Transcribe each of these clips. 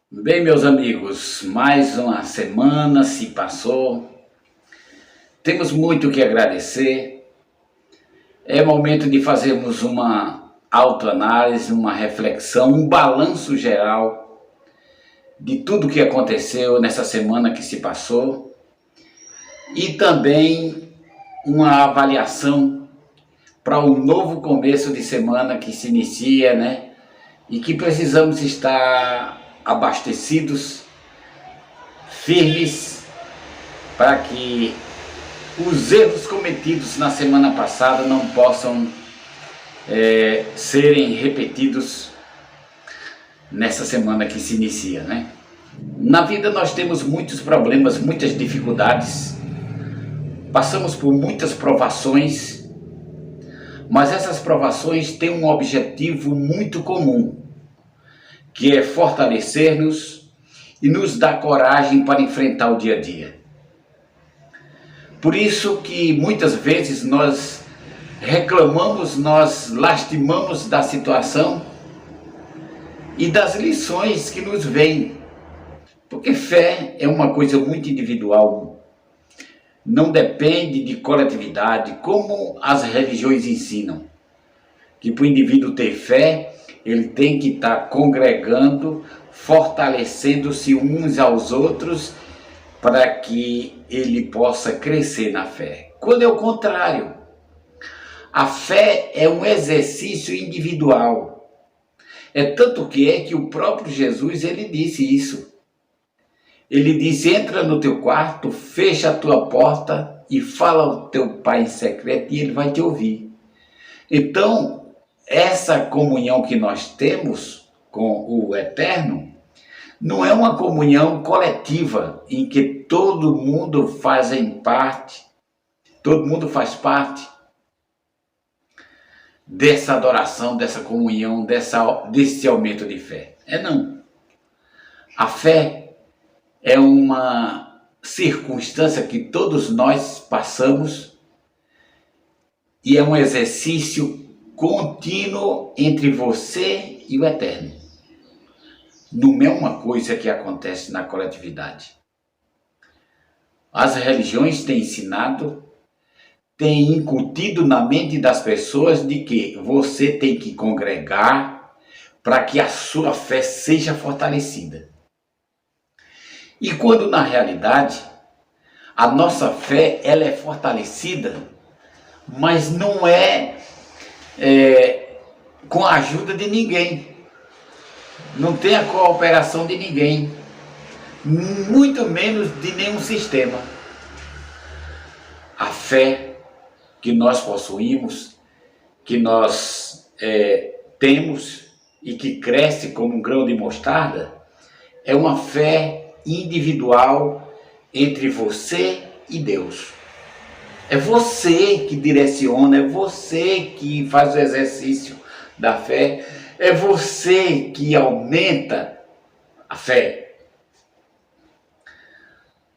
Bem, meus amigos, mais uma semana se passou. Temos muito que agradecer. É momento de fazermos uma autoanálise, uma reflexão, um balanço geral de tudo que aconteceu nessa semana que se passou e também uma avaliação para o novo começo de semana que se inicia, né? E que precisamos estar abastecidos, firmes, para que os erros cometidos na semana passada não possam serem repetidos nessa semana que se inicia, né? Na vida nós temos muitos problemas, muitas dificuldades, passamos por muitas provações, mas essas provações têm um objetivo muito comum, que é fortalecer-nos e nos dar coragem para enfrentar o dia a dia. Por isso que muitas vezes nós reclamamos, nós lastimamos da situação e das lições que nos vêm, porque fé é uma coisa muito individual, não depende de coletividade, como as religiões ensinam, que para o indivíduo ter fé, ele tem que estar congregando, fortalecendo-se uns aos outros, para que ele possa crescer na fé. Quando é o contrário, a fé é um exercício individual. É tanto que o próprio Jesus, ele disse isso. Ele disse: entra no teu quarto, fecha a tua porta e fala ao teu pai em secreto e ele vai te ouvir. Então, essa comunhão que nós temos com o Eterno não é uma comunhão coletiva em que todo mundo faz parte dessa adoração, dessa comunhão, desse aumento de fé. Não. A fé é uma circunstância que todos nós passamos e é um exercício contínuo entre você e o Eterno. Não é uma coisa que acontece na coletividade. As religiões têm ensinado, têm incutido na mente das pessoas de que você tem que congregar para que a sua fé seja fortalecida. E quando na realidade a nossa fé ela é fortalecida, mas não é com a ajuda de ninguém. Não tem a cooperação de ninguém, muito menos de nenhum sistema. A fé que nós possuímos, que nós temos e que cresce como um grão de mostarda, é uma fé individual entre você e Deus. É você que direciona, é você que faz o exercício da fé, é você que aumenta a fé.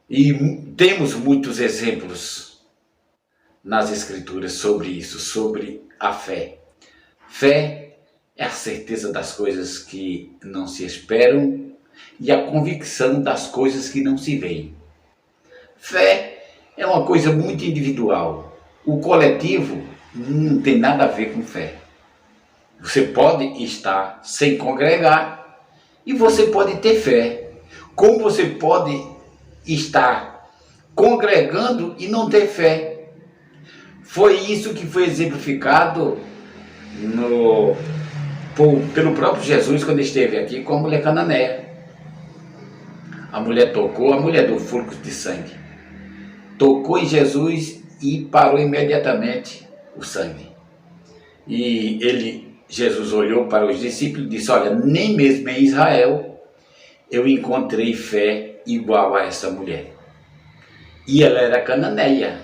E temos muitos exemplos nas Escrituras sobre isso, sobre a fé. Fé é a certeza das coisas que não se esperam e a convicção das coisas que não se veem. Fé é uma coisa muito individual. O coletivo não tem nada a ver com fé. Você pode estar sem congregar e você pode ter fé. Como você pode estar congregando e não ter fé. Foi isso que foi exemplificado pelo próprio Jesus quando esteve aqui com a mulher cananeia. A mulher do fluxo de sangue, tocou em Jesus e parou imediatamente o sangue. E Jesus olhou para os discípulos e disse: olha, nem mesmo em Israel eu encontrei fé igual a essa mulher. E ela era cananeia,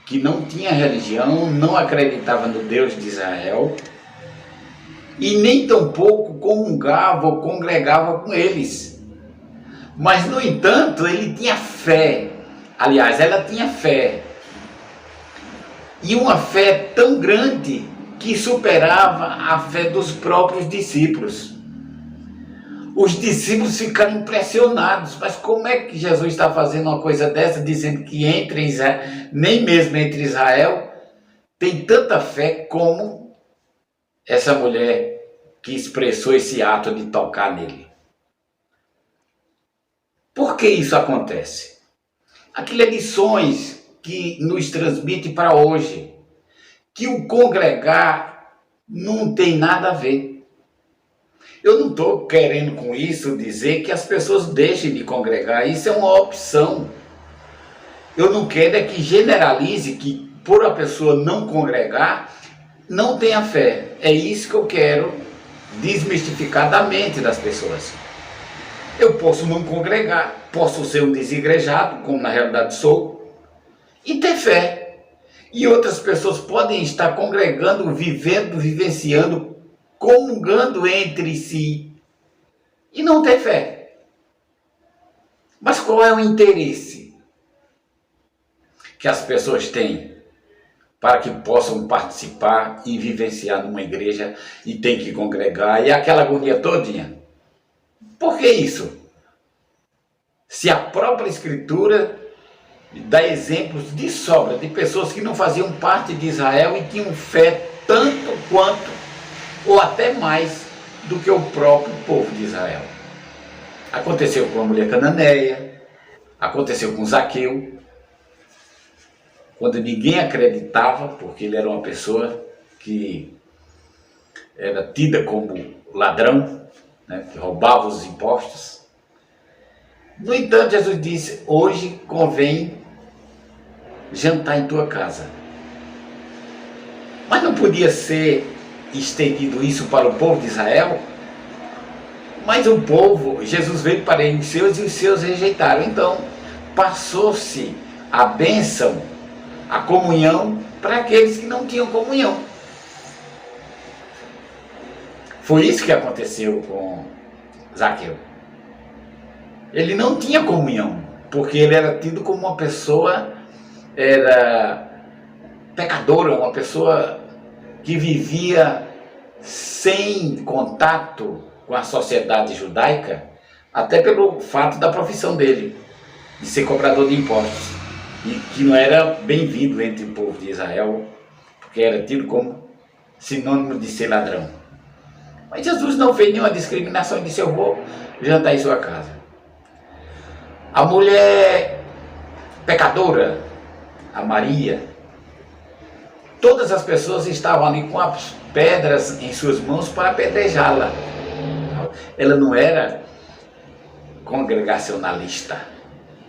que não tinha religião, não acreditava no Deus de Israel e nem tampouco comungava ou congregava com eles. Mas, no entanto, ele tinha fé. Aliás, ela tinha fé. E uma fé tão grande que superava a fé dos próprios discípulos. Os discípulos ficaram impressionados. Mas como é que Jesus está fazendo uma coisa dessa, dizendo que entre Israel, nem mesmo entre Israel, tem tanta fé como essa mulher que expressou esse ato de tocar nele? Por que isso acontece? Aquilo é lições que nos transmite para hoje, que o congregar não tem nada a ver. Eu não estou querendo com isso dizer que as pessoas deixem de congregar, isso é uma opção. Eu não quero é que generalize que por a pessoa não congregar, não tenha fé. É isso que eu quero desmistificar da mente das pessoas. Eu posso não congregar, posso ser um desigrejado, como na realidade sou, e ter fé. E outras pessoas podem estar congregando, vivendo, vivenciando, comungando entre si e não ter fé. Mas qual é o interesse que as pessoas têm para que possam participar e vivenciar numa igreja e tem que congregar e aquela agonia todinha? Por que isso? Se a própria Escritura dá exemplos de sobra de pessoas que não faziam parte de Israel e tinham fé tanto quanto, ou até mais, do que o próprio povo de Israel. Aconteceu com a mulher cananeia, aconteceu com Zaqueu, quando ninguém acreditava, porque ele era uma pessoa que era tida como ladrão, né, que roubava os impostos. No entanto, Jesus disse: hoje convém jantar em tua casa. Mas não podia ser estendido isso para o povo de Israel? Mas o povo, Jesus veio para os seus e os seus rejeitaram. Então, passou-se a bênção, a comunhão, para aqueles que não tinham comunhão. Foi isso que aconteceu com Zaqueu. Ele não tinha comunhão, porque ele era tido como uma pessoa pecadora, uma pessoa que vivia sem contato com a sociedade judaica, até pelo fato da profissão dele, de ser cobrador de impostos, e que não era bem-vindo entre o povo de Israel, porque era tido como sinônimo de ser ladrão. Mas Jesus não fez nenhuma discriminação e disse: eu vou jantar em sua casa. A mulher pecadora, a Maria, todas as pessoas estavam ali com as pedras em suas mãos para apedrejá-la. Ela não era congregacionalista,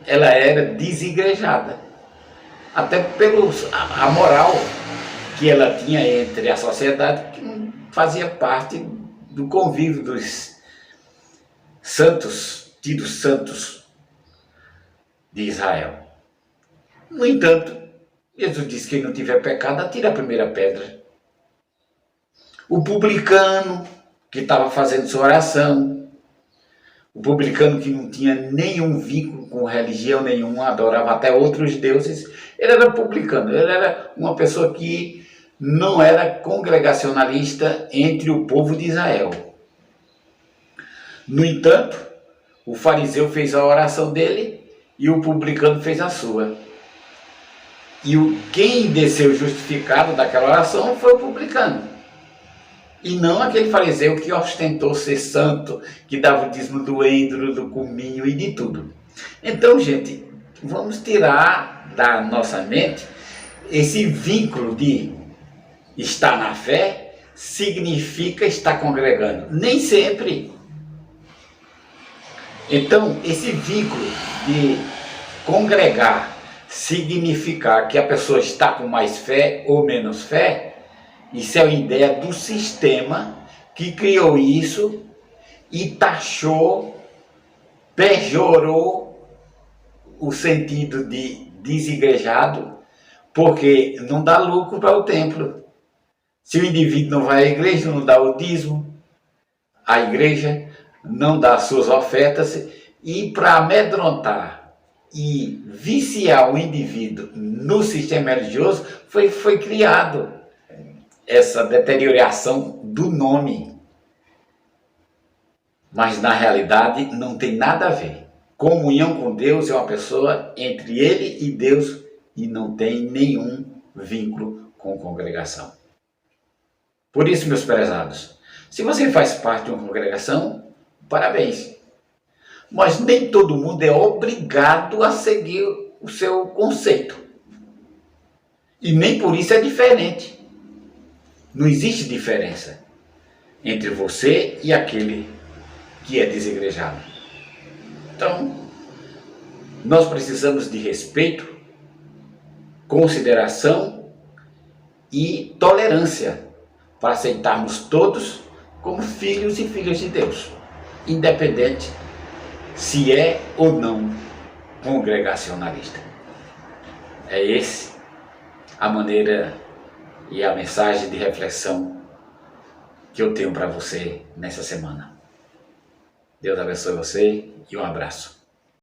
ela era desigrejada, até a moral que ela tinha entre a sociedade, que não fazia parte do convívio dos santos, tidos santos de Israel. No entanto, Jesus disse: quem não tiver pecado, atira a primeira pedra. O publicano que estava fazendo sua oração, o publicano que não tinha nenhum vínculo com religião nenhuma, adorava até outros deuses, ele era publicano, ele era uma pessoa que não era congregacionalista entre o povo de Israel. No entanto, o fariseu fez a oração dele e o publicano fez a sua. E quem desceu justificado daquela oração foi o publicano, e não aquele fariseu que ostentou ser santo, que dava o dízimo do endro, do cominho e de tudo. Então, gente, vamos tirar da nossa mente esse vínculo de estar na fé significa estar congregando. Nem sempre. Então, esse vínculo de congregar significar que a pessoa está com mais fé ou menos fé, isso é uma ideia do sistema que criou isso e taxou, pejorou o sentido de desigrejado, porque não dá lucro para o templo. Se o indivíduo não vai à igreja, não dá o dízimo, a igreja não dá suas ofertas, e para amedrontar e viciar o indivíduo no sistema religioso, foi criado essa deterioração do nome. mas na realidade não tem nada a ver. Comunhão com Deus é uma pessoa entre ele e Deus e não tem nenhum vínculo com congregação. Por isso, meus prezados, se você faz parte de uma congregação, parabéns. Mas nem todo mundo é obrigado a seguir o seu conceito. E nem por isso é diferente. Não existe diferença entre você e aquele que é desigrejado. Então, nós precisamos de respeito, consideração e tolerância para aceitarmos todos como filhos e filhas de Deus, independente se é ou não congregacionalista. É esse a maneira e a mensagem de reflexão que eu tenho para você nessa semana. Deus abençoe você e um abraço.